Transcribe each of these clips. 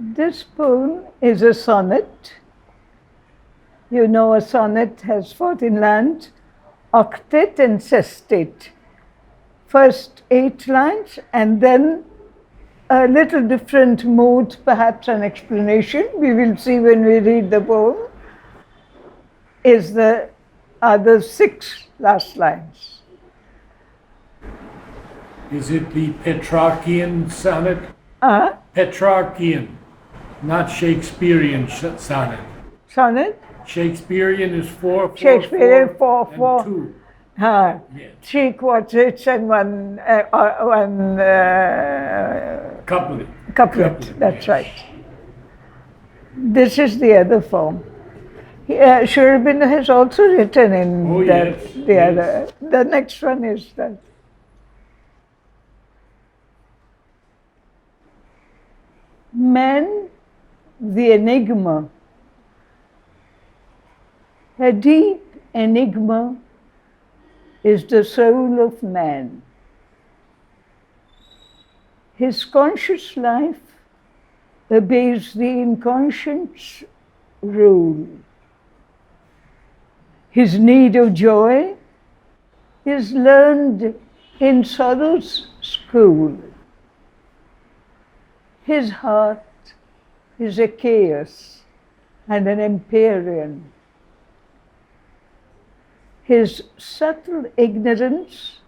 This poem is a sonnet. You know, a sonnet has 14 lines, octet and sestet. First 8 lines and then a little different mood, perhaps an explanation. We will see when we read the poem. Is the other 6 last lines. Is it the Petrarchian sonnet? Petrarchian, not Shakespearean sonnet. Sonnet? Shakespearean is 4, 4, Shakespearean 4, 4, 4. and 2. Yes. 3 quartets and one Couplet. Couplet, that's right. This is the other form. Sri Aurobindo has also written in other. The next one is that. Man, the enigma. A deep enigma is the soul of man. His conscious life obeys the inconscient's rule. His need of joy is learned in sorrow's school. His heart is a chaos and an empyrean. His subtle ignorance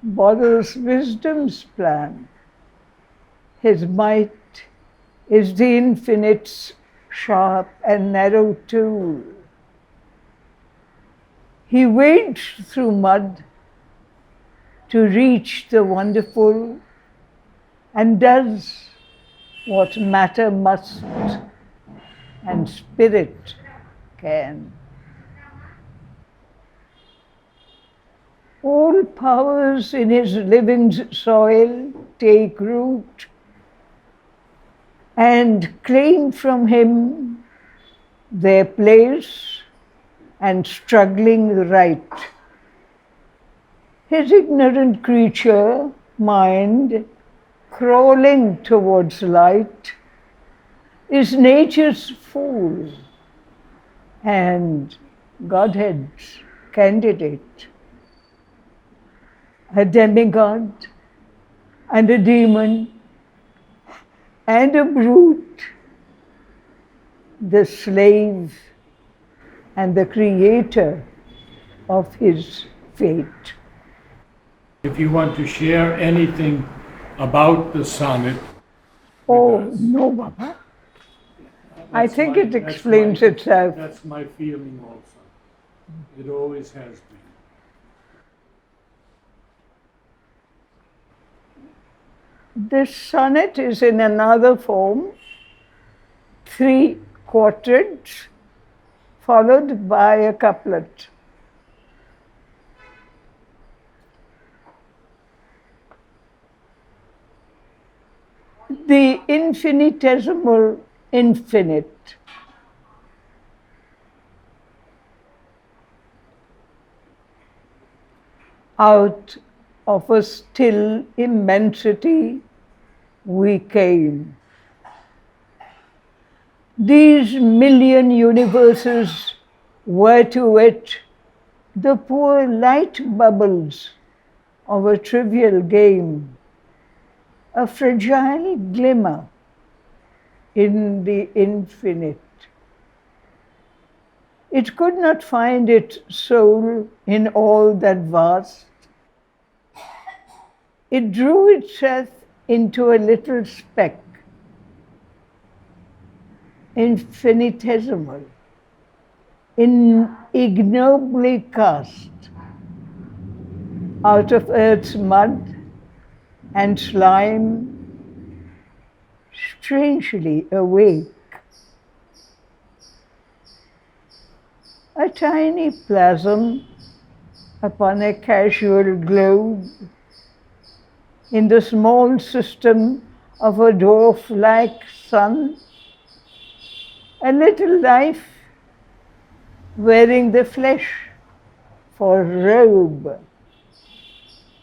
borrows wisdom's plan. His might is the infinite's sharp and narrow tool. He wades through mud to reach the wonderful and does what matter must and spirit can. All powers in his living soil take root and claim from him their place and struggling right. His ignorant creature, mind, crawling towards light, is nature's fool and Godhead's candidate. A demigod and a demon and a brute, the slave and the creator of his fate. If you want to share anything about the sonnet. Oh, no, Baba. I think it explains itself. That's my feeling also. It always has been. This sonnet is in another form, 3 quartets, followed by a couplet. The infinitesimal infinite. Out of a still immensity we came. These million universes were to it the poor light bubbles of a trivial game, a fragile glimmer in the infinite. It could not find its soul in all that vast. It drew itself into a little speck, infinitesimal, ignobly cast out of earth's mud and slime, strangely awake. A tiny plasm upon a casual globe in the small system of a dwarf-like sun, a little life wearing the flesh for robe,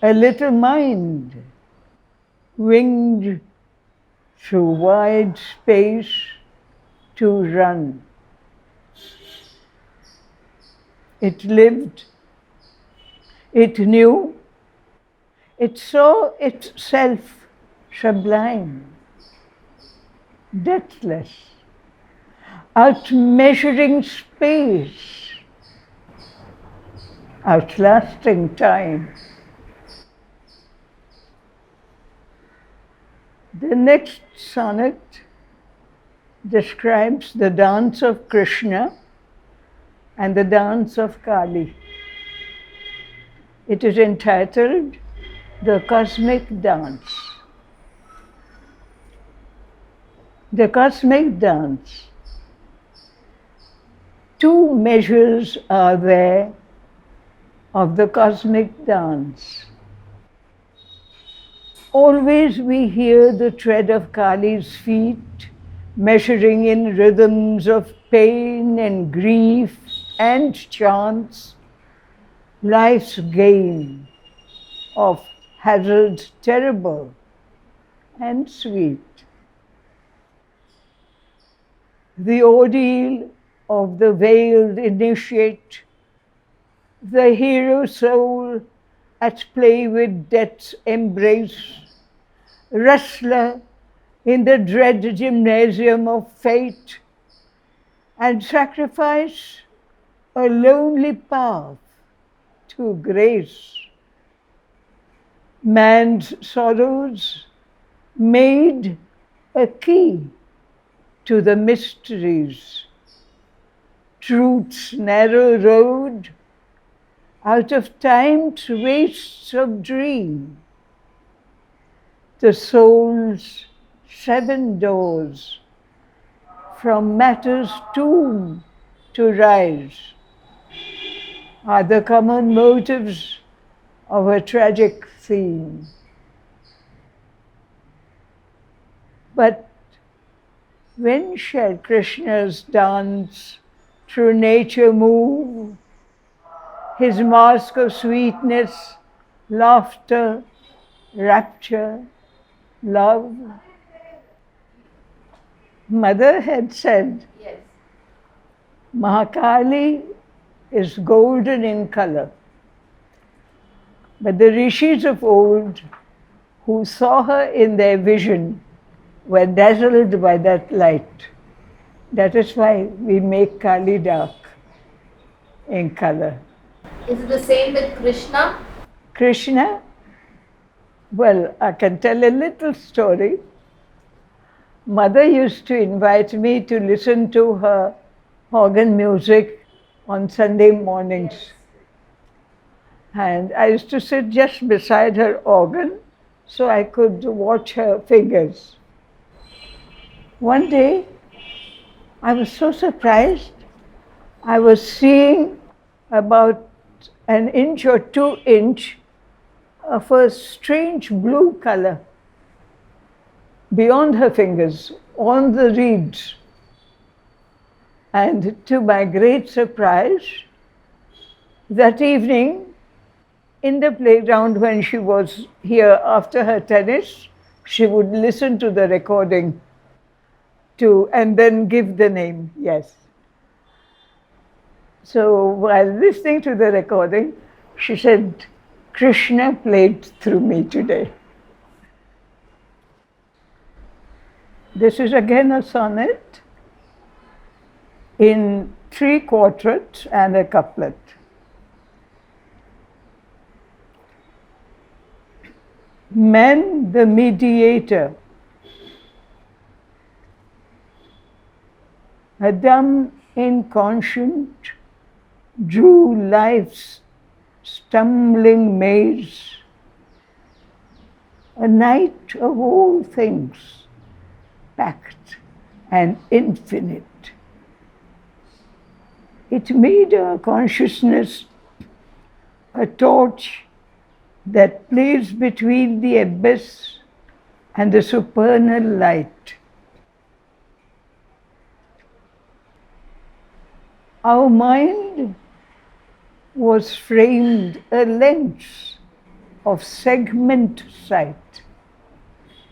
a little mind winged through wide space to run. It lived, it knew, it saw itself sublime, deathless, outmeasuring space, outlasting time. The next sonnet describes the dance of Krishna and the dance of Kali. It is entitled The Cosmic Dance. The cosmic dance. Two measures are there of the cosmic dance. Always we hear the tread of Kali's feet, measuring in rhythms of pain and grief and chance, life's game of hazard terrible and sweet. The ordeal of the veiled initiate, the hero soul at play with death's embrace, wrestler in the dread gymnasium of fate, and sacrifice a lonely path to grace. Man's sorrows made a key to the mysteries. Truth's narrow road out of time's wastes of dream. The soul's 7 doors from matter's tomb to rise are the common motives of a tragic theme. But when shall Krishna's dance through nature move, his mask of sweetness, laughter, rapture, love? Mother had said, Yes. Mahakali is golden in color. But the rishis of old who saw her in their vision were dazzled by that light. That is why we make Kali dark in color. Is it the same with Krishna? Krishna, well, I can tell a little story. Mother used to invite me to listen to her organ music on Sunday mornings. Yes. And I used to sit just beside her organ so I could watch her fingers. One day, I was so surprised. I was seeing about an inch or 2 inch of a strange blue color beyond her fingers, on the reeds. And to my great surprise, that evening, in the playground when she was here after her tennis, she would listen to the recording and then give the name, yes. So while listening to the recording, she said, Krishna played through me today. This is again a sonnet in 3 quartets and a couplet. Man the mediator, Adam inconscient, drew life's stumbling maze, a night of all things, packed and infinite. It made our consciousness a torch that plays between the abyss and the supernal light. Our mind was framed a lens of segment sight,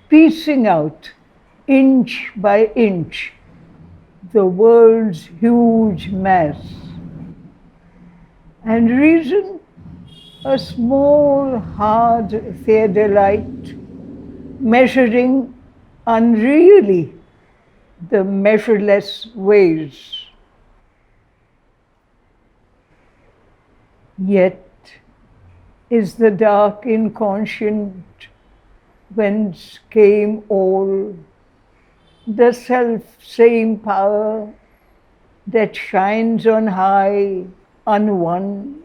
piecing out inch by inch, the world's huge mass, and reason, a small, hard theodolite, measuring unreally the measureless ways. Yet is the dark inconscient whence came all, the self-same power that shines on high, unwon.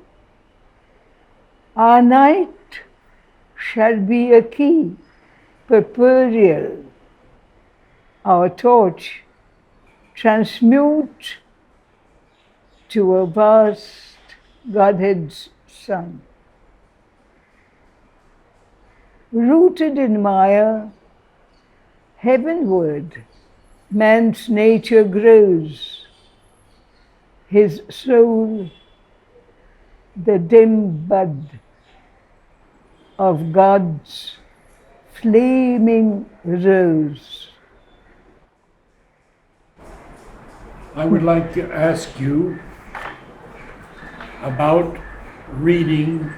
Our night shall be a key, purpureal, our torch transmute to a vast Godhead's sun. Rooted in Maya, heavenward man's nature grows, his soul the dim bud of God's flaming rose. I would like to ask you about reading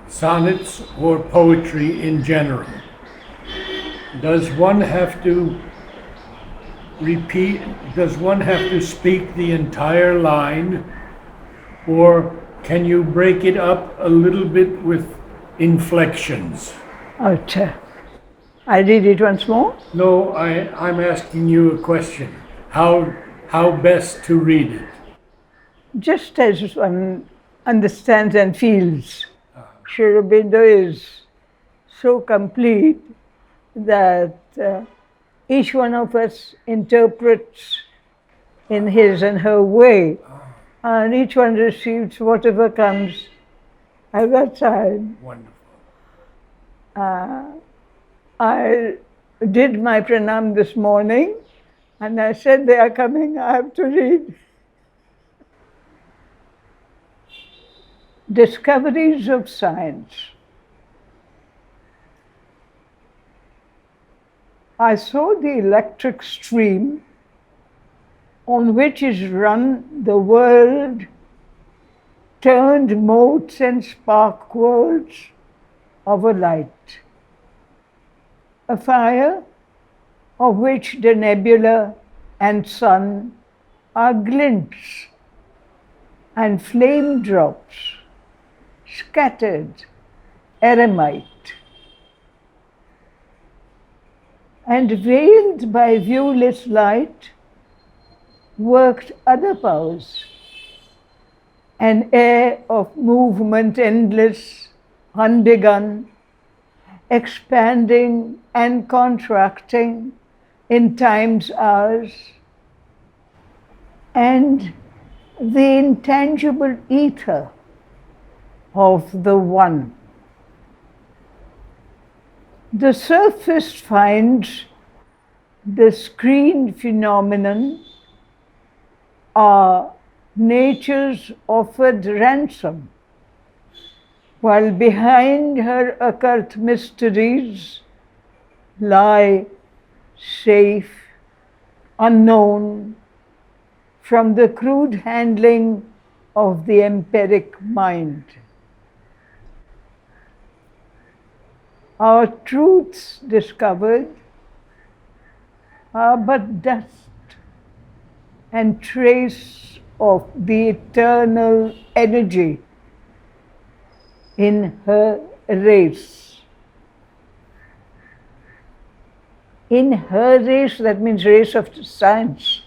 sonnets or poetry in general. Does one have to speak the entire line, or can you break it up a little bit with inflections? I read it once more. No, I'm asking you a question. How best to read it? Just as one understands and feels. Sri Aurobindo is so complete that each one of us interprets in his and her way, and each one receives whatever comes at that time. Wonderful. I did my pranam this morning, and I said, they are coming, I have to read. Discoveries of science. I saw the electric stream on which is run the world, turned motes and spark worlds of a light. A fire of which the nebula and sun are glints and flame drops, scattered eremite, and veiled by viewless light worked other powers, an air of movement endless, unbegun, expanding and contracting in time's hours, and the intangible ether of the One. The surface finds the screen phenomenon are nature's offered ransom, while behind her occult mysteries lie safe, unknown, from the crude handling of the empiric mind. Our truths discovered are but dust and trace of the eternal energy in her race. In her race, that means race of science.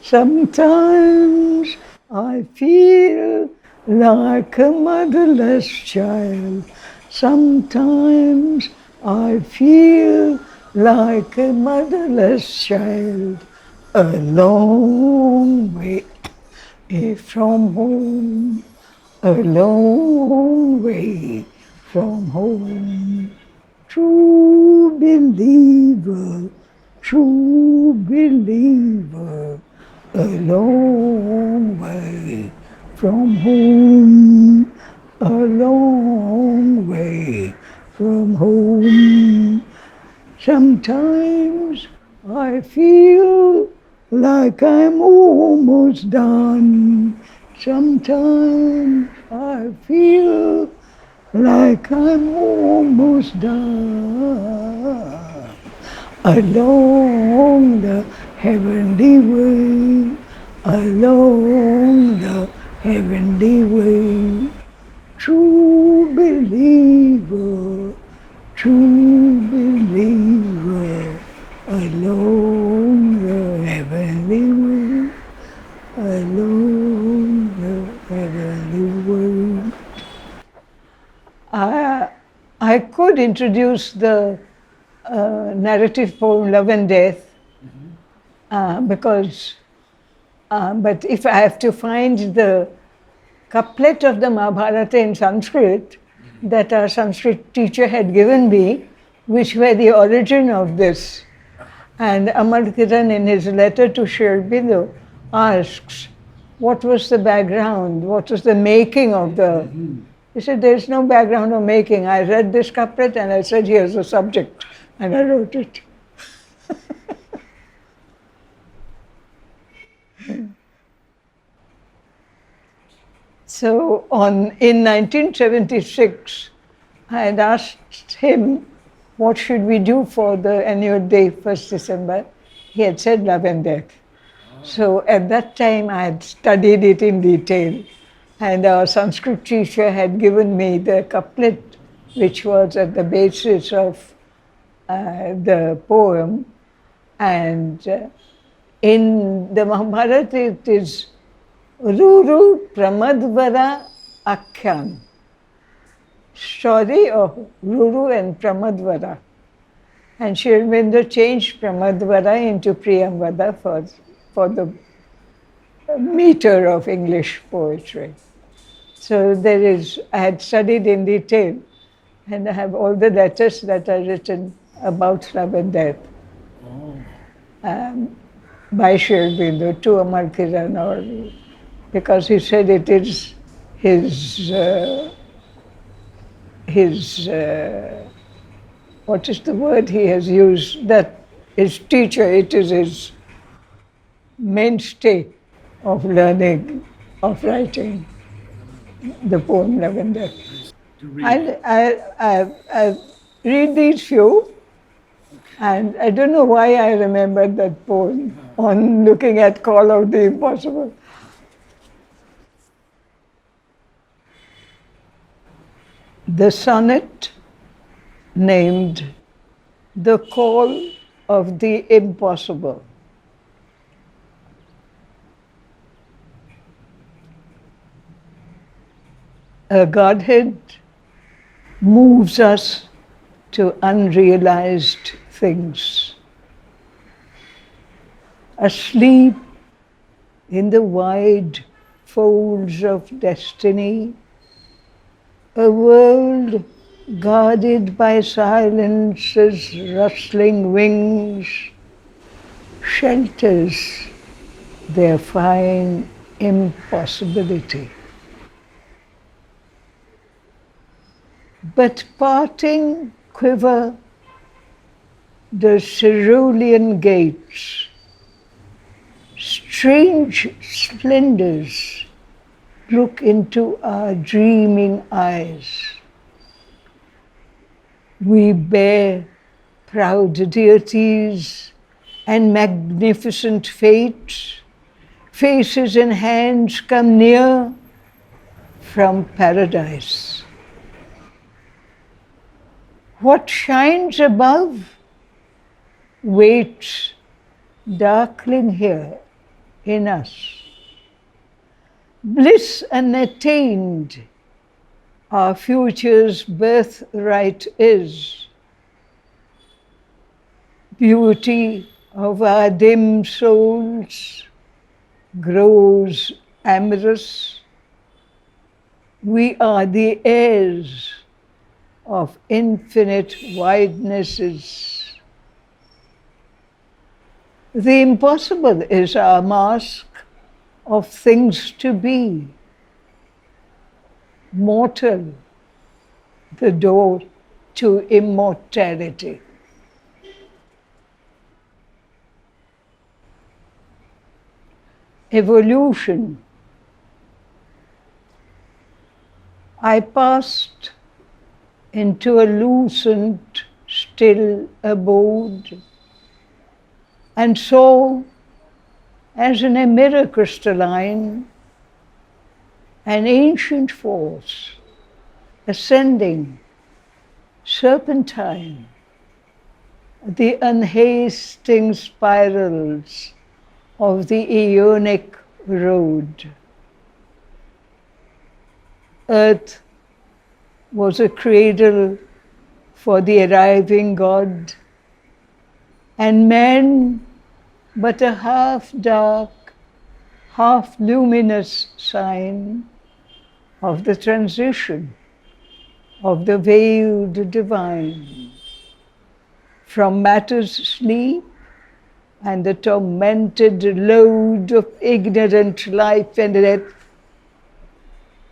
Sometimes I feel like a motherless child. Sometimes I feel like a motherless child, a long way from home, a long way from home. True believer, a long way from home, a long way from home. Sometimes I feel like I'm almost done. Sometimes I feel like I'm almost done. Along the heavenly way, along the heavenly way, true believer, true believer, along the heavenly way, along the heavenly way. I could introduce the narrative poem Love and Death but if I have to find the couplet of the Mahabharata in Sanskrit that our Sanskrit teacher had given me, which were the origin of this. And Amar Kiran, in his letter to Sri Aurobindo, asks, what was the background? What was the making of the... He said, there's no background or making. I read this couplet and I said, here's the subject. And I wrote it. So in 1976, I had asked him, what should we do for the annual day, 1st December? He had said Love and Death. So at that time, I had studied it in detail. And our Sanskrit teacher had given me the couplet, which was at the basis of the poem. And in the Mahabharata, it is Ruru Pramadvara Akhyan. Story of Ruru and Pramadvara. And Sri Aurobindo changed Pramadvara into Priyamvada for the meter of English poetry. So I had studied in detail, and I have all the letters that are written about love and death by Sri Aurobindo to Amar Kiran, because he said it is his what is the word he has used, that his teacher, it is his mainstay of learning, of writing the poem Love and Death. I read these few, and I don't know why I remembered that poem on looking at Call of the Impossible. The sonnet named The Call of the Impossible. A Godhead moves us to unrealized things. Asleep in the wide folds of destiny, a world guarded by silence's rustling wings shelters their fine impossibility. But parting quiver the cerulean gates, strange splendors look into our dreaming eyes. We bear proud deities and magnificent fates. Faces and hands come near from paradise. What shines above waits darkling here in us. Bliss unattained, our future's birthright is. Beauty of our dim souls grows amorous. We are the heirs of infinite widenesses. The impossible is our mask of things to be. Mortal, the door to immortality. Evolution. I passed into a lucent, still abode and saw, as in a mirror crystalline, an ancient force ascending, serpentine, the unhasting spirals of the Aeonic road. Earth was a cradle for the arriving God, and man but a half-dark, half-luminous sign of the transition of the veiled divine from matter's sleep and the tormented load of ignorant life and death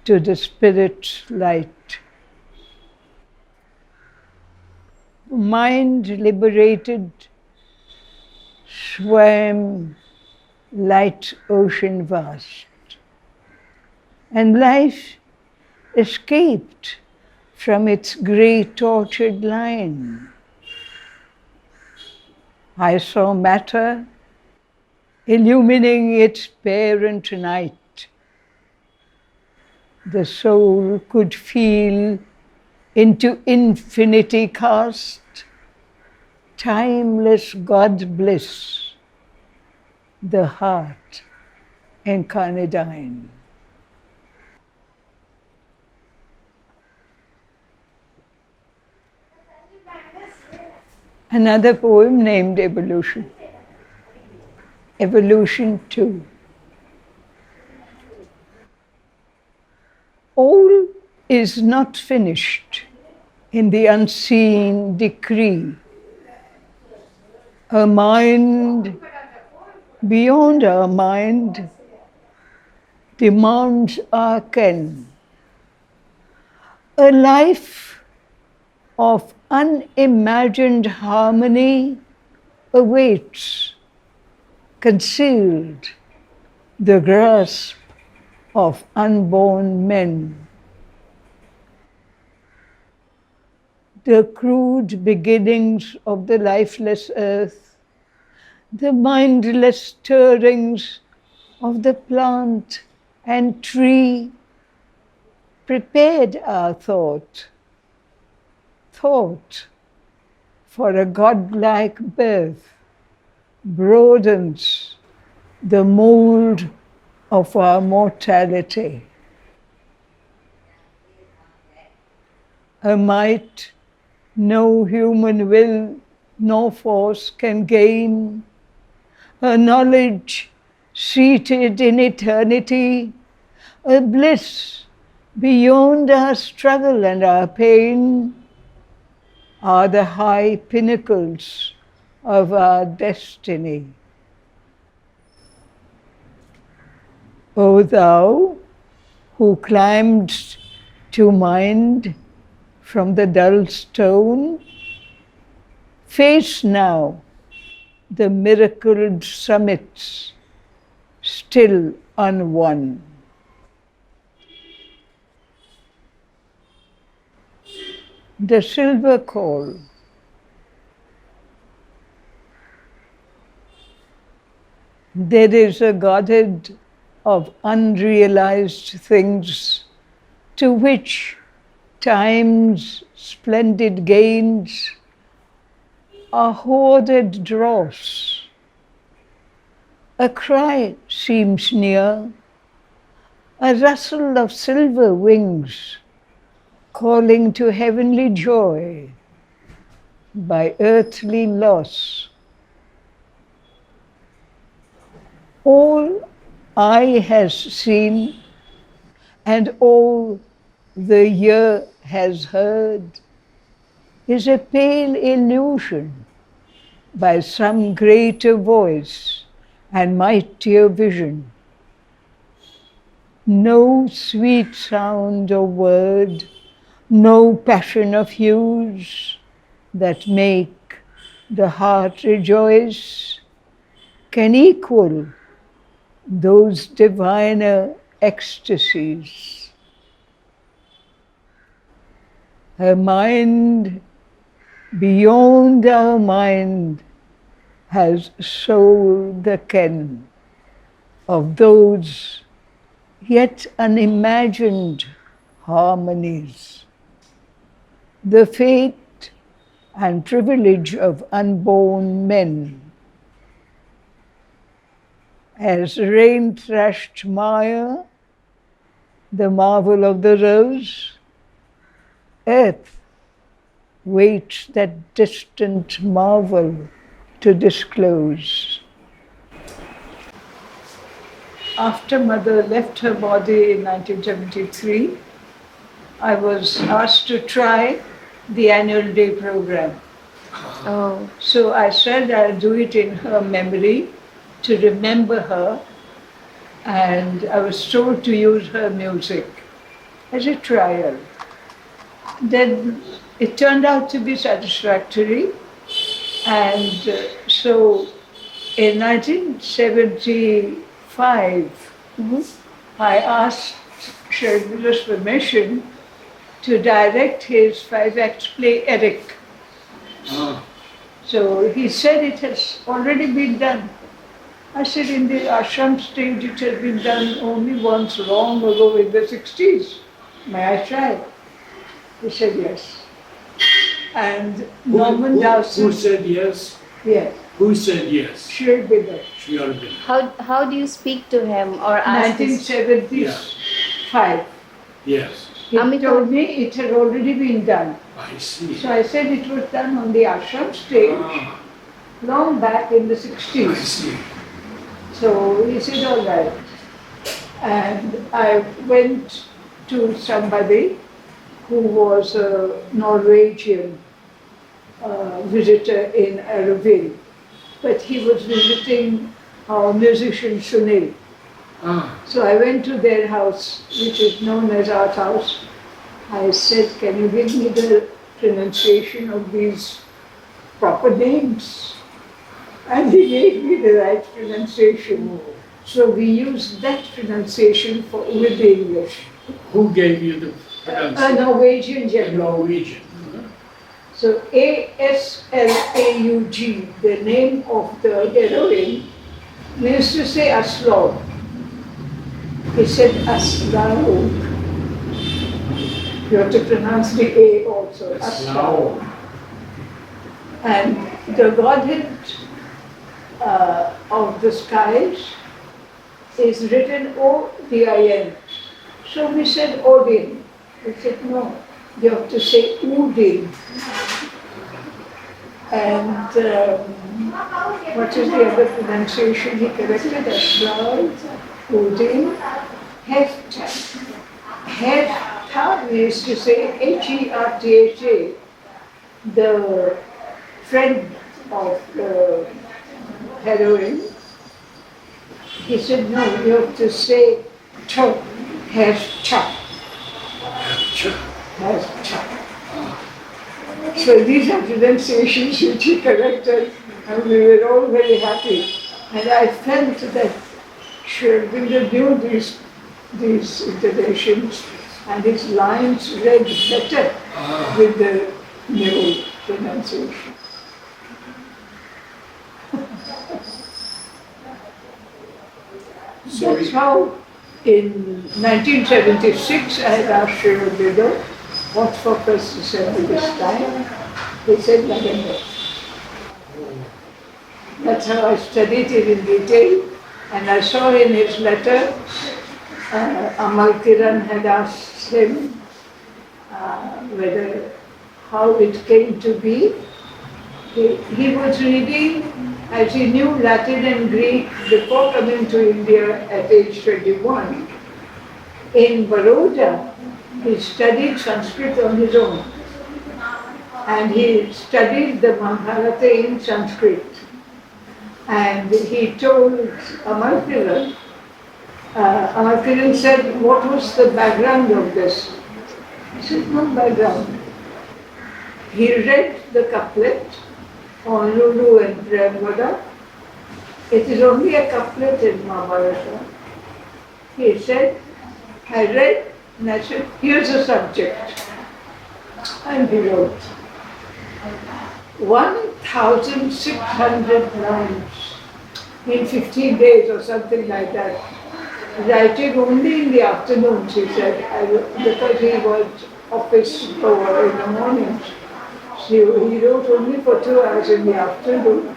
to the spirit's light. Mind liberated swam light ocean vast, and life escaped from its grey tortured line. I saw matter illumining its parent night. The soul could feel into infinity cast timeless God bliss, the heart incarnadine. Another poem named Evolution. Evolution 2. All is not finished in the unseen decree. A mind beyond our mind demands our ken. A life of unimagined harmony awaits, concealed, the grasp of unborn men. The crude beginnings of the lifeless earth, the mindless stirrings of the plant and tree prepared our thought for a godlike birth, broadens the mold of our mortality. A might no human will nor force can gain, a knowledge seated in eternity, a bliss beyond our struggle and our pain, are the high pinnacles of our destiny. O thou who climbed to mind from the dull stone, face now the miracled summits still unwon. The silver call. There is a Godhead of unrealized things to which time's splendid gains are hoarded dross. A cry seems near, a rustle of silver wings, calling to heavenly joy by earthly loss. All eye has seen and all the ear has heard is a pale illusion by some greater voice and mightier vision. No sweet sound or word no passion of hues that make the heart rejoice can equal those diviner ecstasies. Her mind, beyond our mind, has sold the ken of those yet unimagined harmonies. The fate and privilege of unborn men, as rain-thrashed mire, the marvel of the rose, earth waits that distant marvel to disclose. After Mother left her body in 1973, I was asked to try the annual day program. Oh. So I said I'll do it in her memory to remember her, and I was told to use her music as a trial. Then it turned out to be satisfactory, and so in 1975, I asked Shervida's permission to direct his 5-act play Eric. So he said it has already been done. I said in the ashram stage it had been done only once long ago in the 60s. May I try? He said yes. And Norman Dawson. Who said yes? Yes. Who said yes? Shervida. Sri Aurobindo. How do you speak to him or ask this? 1975. Yes. He Amita. told me it had already been done. I see. So I said it was done on the ashram stage Ah, long back in the I 60s. see. So he said, all right. And I went to somebody who was a Norwegian visitor in Auroville, but he was visiting our musician Sunil. Ah, So I went to their house, which is known as Art House. I said, can you give me the pronunciation of these proper names? And he gave me the right pronunciation. So we used that pronunciation with the English. who gave you the A pronunciation? Norwegian general. Norwegian. So Aslaug, the name of the heroine, we used to say Aslaug. He said Aslaug. You have to pronounce the A also, Aslaug. And the godhead of the skies is written O-D-I-N. So we said Odin. He said no, you have to say Udin. And what is the other pronunciation he corrected? Aslaug, Udin, Hefta. Hefta, we used to say H-E-R-T-H-A, the friend of the heroine. He said, no, you have to say to, Hefta, Hefta. So these are pronunciations which he corrected, and we were all very happy. And I felt that Shervinder knew these intonations, and his lines read better with the new pronunciation. That's how in 1976 I had asked Shervinder, what focus to send me this time? He said Lavender. That's how I studied it in detail, and I saw in his letter, Amal Kiran had asked him how it came to be. He was reading, as he knew Latin and Greek before coming to India at age 21. In Baroda, he studied Sanskrit on his own. And he studied the Mahabharata in Sanskrit. And he told Amal Kiran said, what was the background of this? I said, no, Balram. He read the couplet on Lulu and Premvada. It is only a couplet in Mahabharata. He said, I read and I said, here's the subject. And he wrote 1,600 lines in 15 days or something like that. Writing only in the afternoons, he said, because he was office goer in the mornings. So he wrote only for 2 hours in the afternoon.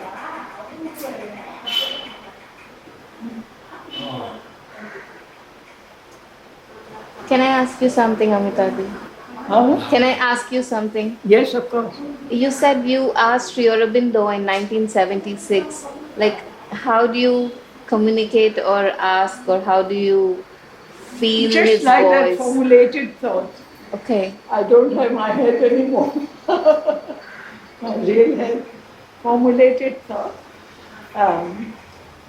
Can I ask you something, Amita? Huh? Can I ask you something? Yes, of course. You said you asked Sri Aurobindo in 1976. Like, how do you communicate or ask, or how do you feel Just his like that voice? formulated thought. Okay. I don't have my head anymore. My real head. Formulated thought.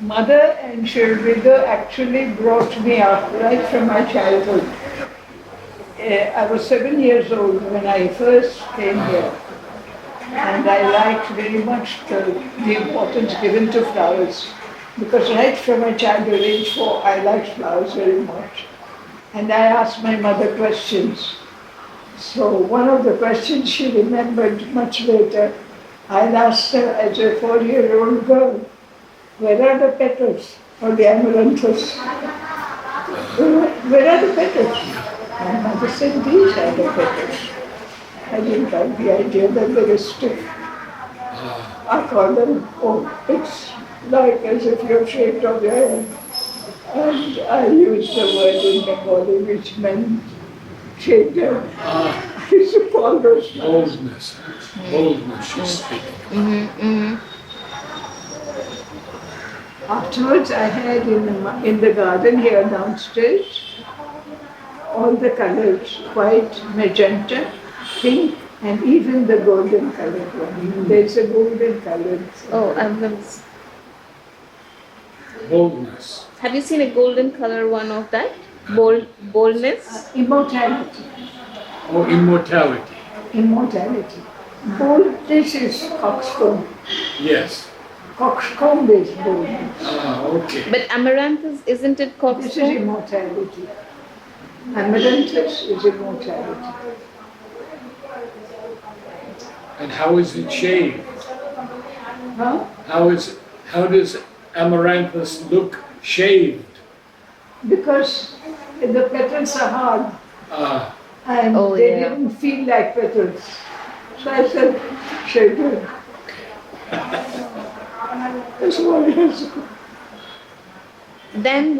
Mother and Sri Aurobindo actually brought me up right from my childhood. I was 7 years old when I first came here, and I liked very much the importance given to flowers, because right from my childhood, age 4, I liked flowers very much. And I asked my mother questions. So one of the questions she remembered much later, I asked her as a 4-year-old girl, where are the petals or the amaranthus? Where are the petals? My mother said, these are the petals. I didn't like the idea that they were stiff. I called them, oh, it's like as if you're shaved off your head. And I used the word in Bengali which meant shaved head. I used to call those flowers. Boldness. Boldness you speak. Afterwards, I had in the garden here downstairs all the colors, white, magenta, pink, and even the golden colored one. There's a golden colored. Oh, I've never. Boldness. Have you seen a golden color one of that? Boldness? Immortality. Or immortality. Immortality. Boldness is coxcomb. Yes. Coxcomb is boldness. Okay. But amaranthus, isn't it called? This is immortality. Amaranthus is immortality. And how is it shaved? Huh? How does amaranthus look shaved? Because the petals are hard and Oh, they yeah. didn't feel like petals. So I said, shave it. That's what it is. Then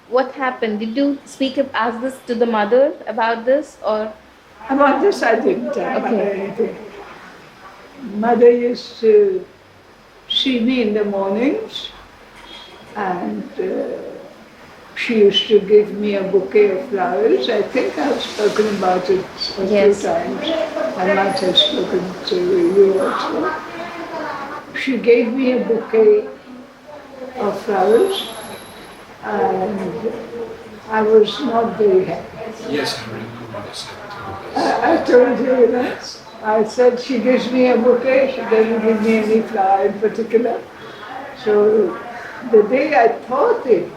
what happened? Did you ask this to the mother about this, or? About this I didn't tell mother anything. Mother used to see me in the mornings, and she used to give me a bouquet of flowers. I think I've spoken about it a Yes. few times. I might have spoken to you also. She gave me a bouquet of flowers, and I was not very happy. Yes, I remember this. I told you that. I said she gives me a bouquet, she doesn't give me any flower in particular. So the day I thought it,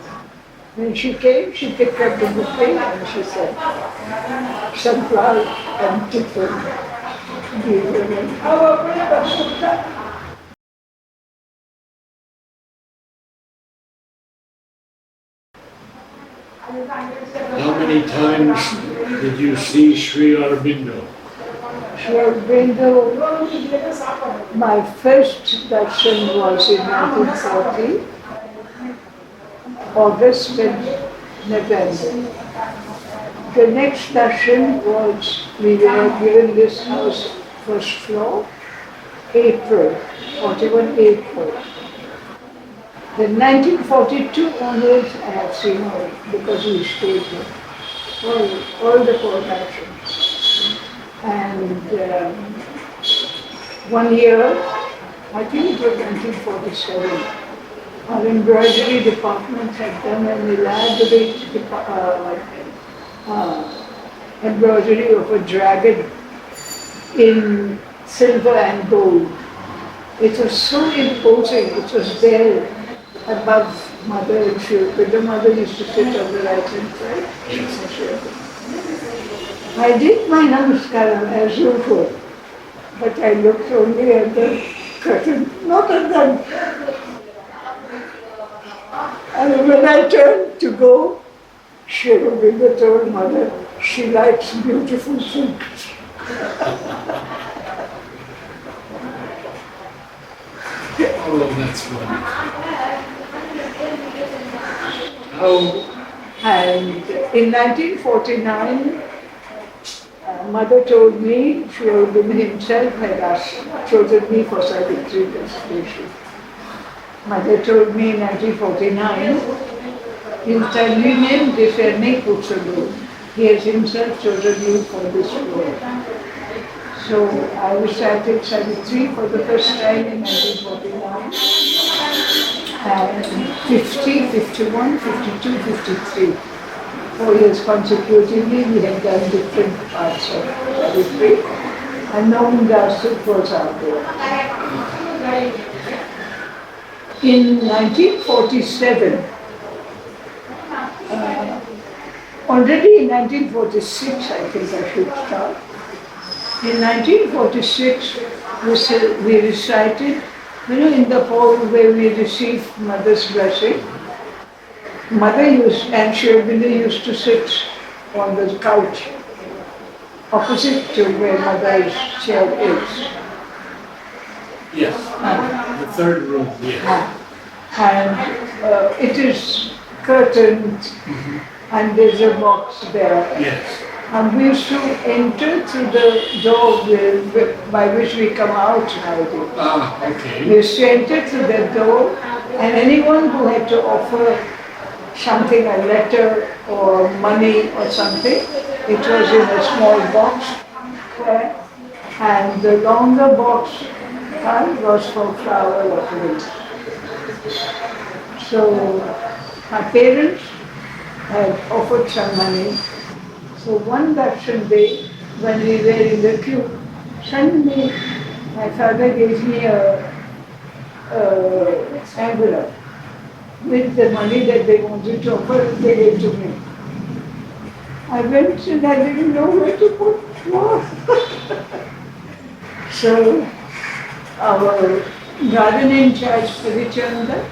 when she came, she picked up the bouquet and she said, sunflower and chicken. How many times did you see Sri Aurobindo? Aurobindo, my first darshan was in 1940, August and November. The next darshan was, we were given this house first floor, April, 41 April. Then 1942 onwards I have seen her because we stayed here, all the four darshans. And 1 year, I think it was 1947, our embroidery department had done an elaborate embroidery of a dragon in silver and gold. It was so imposing. It was there above mother and Shiva. But the mother used to sit on the right hand side. I did my namaskaram as usual, but I looked only at the curtain, not at them. And when I turned to go, Shiva told mother, she likes beautiful things. Oh, that's wonderful. And in 1949, mother told me, Sri Aurobindo himself had chosen me for Savitri destination. Mother told me in 1949, he'll tell me name discerning Putsalo. He has himself chosen you for this role. So I recited Savitri for the first time in 1949. And 50, 51, 52, 53. 4 years consecutively we had done different parts of Savitri. And Noam Dasut was out there. In 1947, already in 1946 I think I should start. In 1946 we recited, in the hall where we received mother's blessing. Mother and Sri Aurobindo used to sit on the couch opposite to where mother's chair is. Yes, the third room, yes. And it is curtained and there's a box there. Yes. And we used to enter through the door by which we come out nowadays. Okay. We used to enter through that door, and anyone who had to offer something, a letter or money or something, it was in a small box there, and the longer box was for flower offerings. So my parents had offered some money. So one darshan day, when we were in the queue, suddenly my father gave me a envelope with the money that they wanted to offer, they gave to me. I went and I didn't know where to put more. So our garden in charge, Parichanda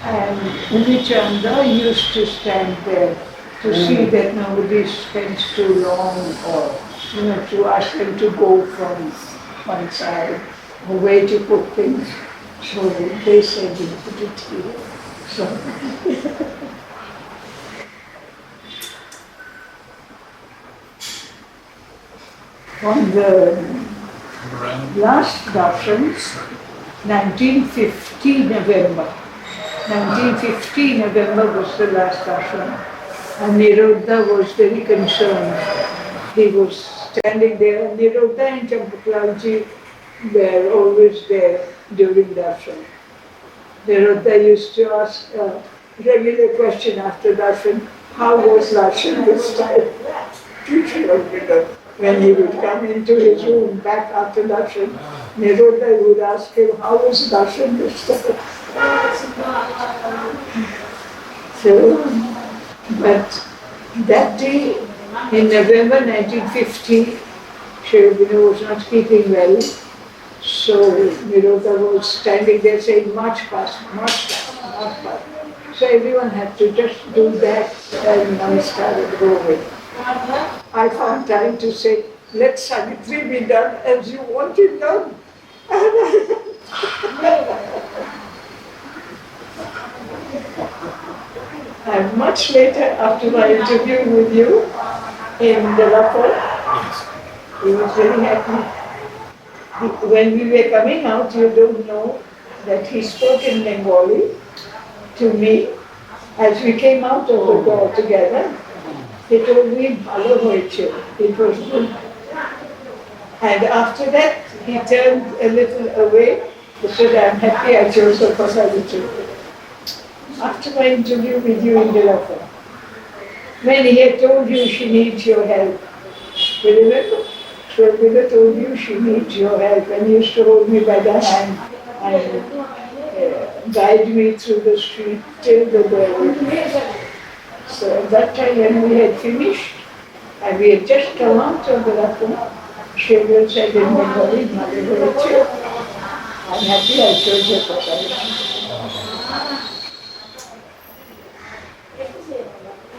and Unichanda, used to stand there to see that nobody spends too long or, to ask them to go from one side or where to put things. So they said, put it here. So on the last darshan, 1950 November. 1950 November was the last darshan. And Nirodha was very concerned. He was standing there, and Nirodha and Champakalji were always there during darshan. Nirodha used to ask a regular question after darshan, how was darshan this time? When he would come into his room back after darshan, Nirodha would ask him, how was darshan this time? So, but that day, in November 1950, Sri Aurobindo was not keeping well. So Nirodha was standing there saying, march past, march past, march past. So everyone had to just do that and namaskar and go away. I found time to say, let Savitri be done as you want it done. And much later, after my interview with you in Delapur, he was very happy. When we were coming out, you don't know that he spoke in Bengali to me as we came out of the door together. He told me, "Bhalo hoyeche." It was good. And after that, he turned a little away. He said, I'm happy I chose the Savitri. After my interview with you in Delapur, when he had told you she needs your help, You remember? Shweta told you she needs your help and used to hold me by the hand and guide me through the street till the door. So at that time when we had finished and we had just come out of the Ratham, Shweta said in Bengali, Mother Horeche, I'm happy I chose your profession.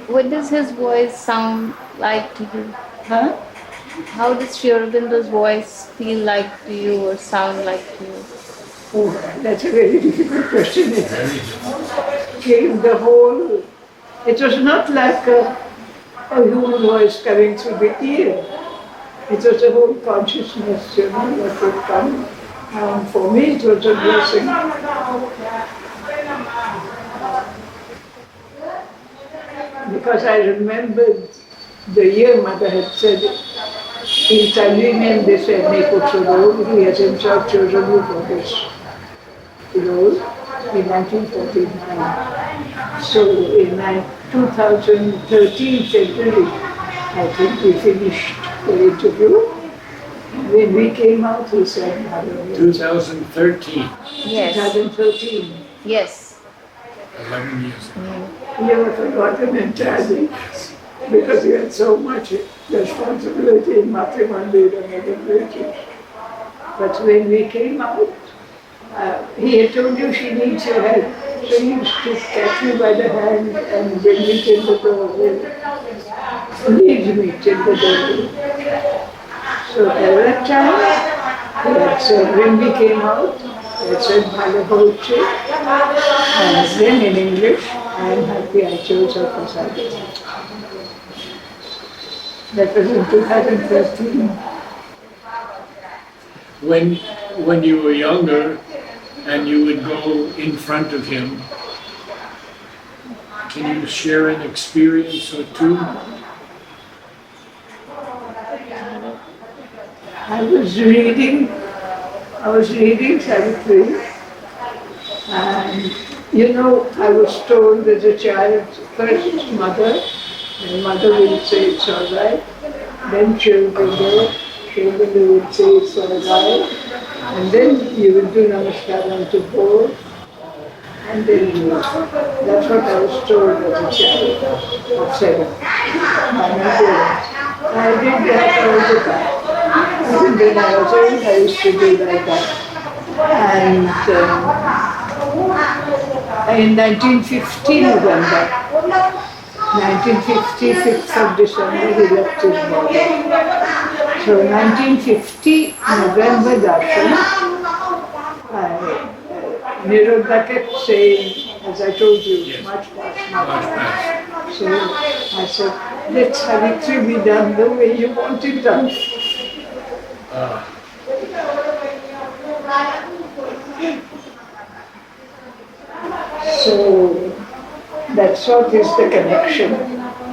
What does his voice sound like to you? Huh? How does Sri Aurobindo's voice feel like to you or sound like to you? Oh, that's a very difficult question. It gave the whole, it was not like a human voice coming through the ear. It was a whole consciousness, that would come. For me, it was a blessing. Because I remembered the year Mother had said, in Tanzania, they said, he has himself chosen you for this role in 1949. So in 2013 February, I think we finished the interview. When we came out, he said, 2013. Yes. 2013. Yes. 11 years ago. You have forgotten entirely because you had so much responsibility in Mathemandi and other places. But when we came out, he had told you she needs your help. So he used to catch me by the hand and bring me till the doorway, lead me till the doorway. So at that time, he had said, when we came out, he had said, Bhalo Hoche, and then in English, I am happy I chose her for Sadhana. That was in 2013. When you were younger and you would go in front of him, can you share an experience or two? I was reading Savitri, and I was told as a child, first mother, and mother will say it's all right, then children will say it's all right, and then you will do namaskaram to both, and then you will. That's what I was told as a child of 7 by my parents. I did that all the time. Even when I was old, I used to do like that. And in 1950 November, 1950, 5th of December, he left his body. So 1950 November darshan, Narad kept saying, as I told you, Yes. much past. So I said, let Savitri be done the way you want it done. So that's what is the connection.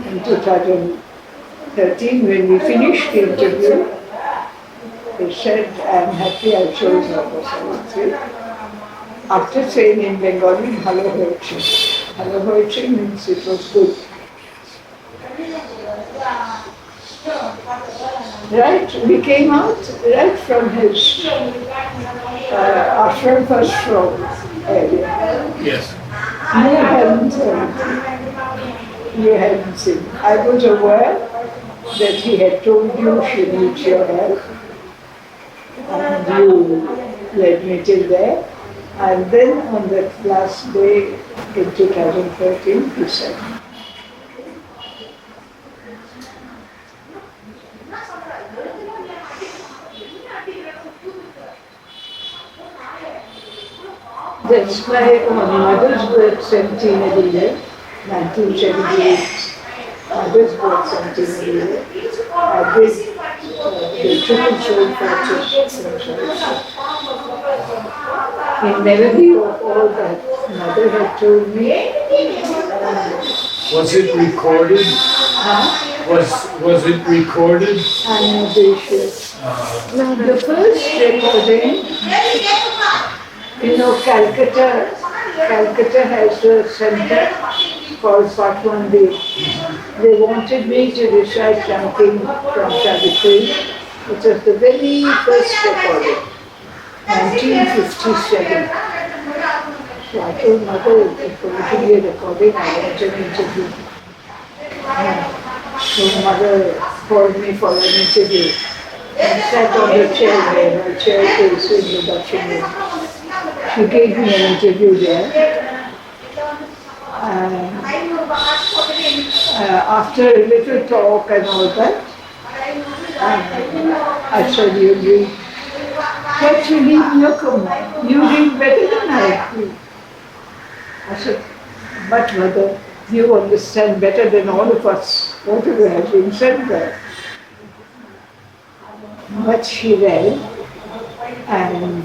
In 2013, when we finished the interview, he said, I am happy I chose Dr. Savitri. After saying in Bengali, Bhalo Horeche. Bhalo Horeche means it was good. Right, we came out right from his ashram first floor area. Yes. You hadn't seen. I was aware that he had told you she needs your help, and you led me till there. And then on that last day in 2013, he said, that's my mother's birth centenary year, 1978. Mother's birth centenary year. I did the triple soul practice. In memory of all that Mother had told me. Was it recorded? Was it recorded? I'm not very sure. The first recording, Calcutta has a center called Patwandi. They wanted me to recite something from Savitri, which was the very first recording, 1957. So I told mother, if going to be a recording, I want an interview. So mother called me for an interview and sat on the chair there, my chair is in the Dakshin room. She gave me an interview there. And after a little talk and all that, I said, you read. Can't you read? No, come on. You read better than I do. I said, but mother, you understand better than all of us whatever has been said there. But she read, and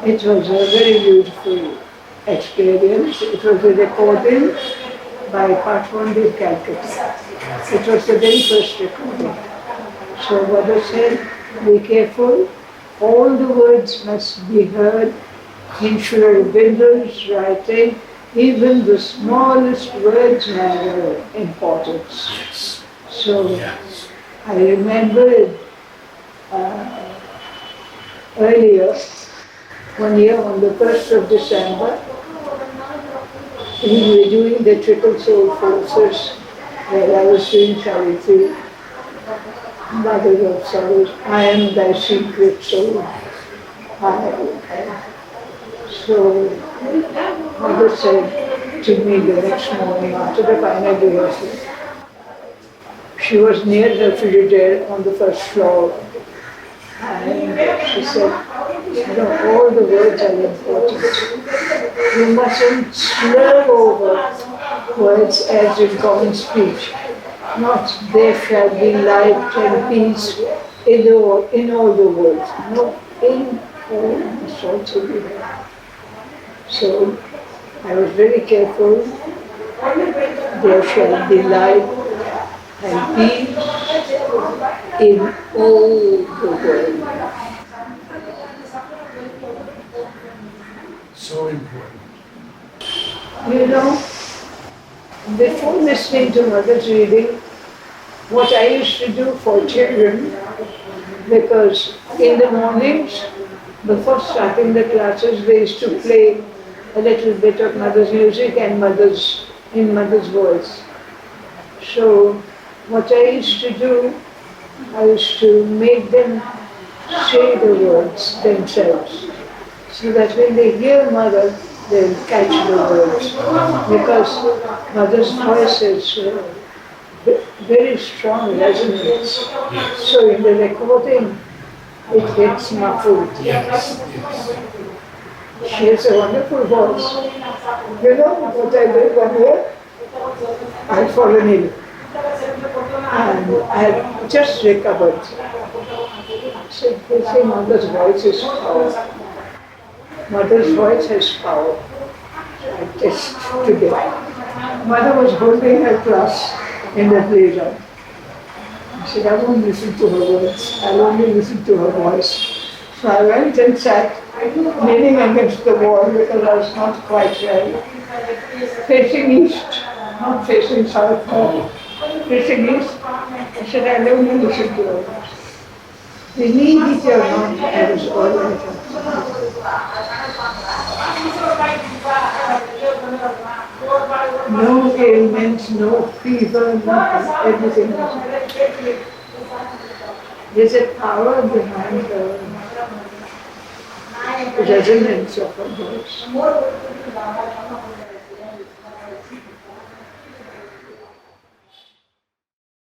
it was a very beautiful experience. It was a recording by Patwandi Calcutta. It was the very first recording. So mother said, be careful, all the words must be heard in Sri Aurobindo's writing, even the smallest words have importance. Yes. So Yes. I remembered earlier, one year on the 1st of December, we were doing the Triple Soul Forces, where I was doing Savitri, Mother of Sorrows, I am thy secret soul. So Mother said to me the next morning after the final rehearsal, she was near the frigidaire on the first floor, and she said, all the words are important. You mustn't slur over words as in common speech. Not there shall be light and peace in all the words. No, in all must also be there. So I was very careful. There shall be light and peace in all the world. So important. You know, before listening to mother's reading, what I used to do for children, because in the mornings, before starting the classes, they used to play a little bit of mother's music and in mother's voice. So what I used to do, I used to make them say the words themselves, so that when they hear mother, they'll catch the words. Because mother's voice is very strong resonance. Yes. So in the recording, it gets muffled. Yes. She has a wonderful voice. You know what I did one year? I'd fallen ill. And I had just recovered. So they say mother's voice is power. Mother's voice has power. I test today. Mother was holding her class in the playground. I said, I won't listen to her words. I'll only listen to her voice. So I went and sat, leaning against the wall because I was not quite well. Facing east, not facing south, no. Facing east. I said, I'll only listen to her voice. Believe it or not, I was all right. No ailments, no fever, nothing, everything was right. There's a power behind the resonance of her voice.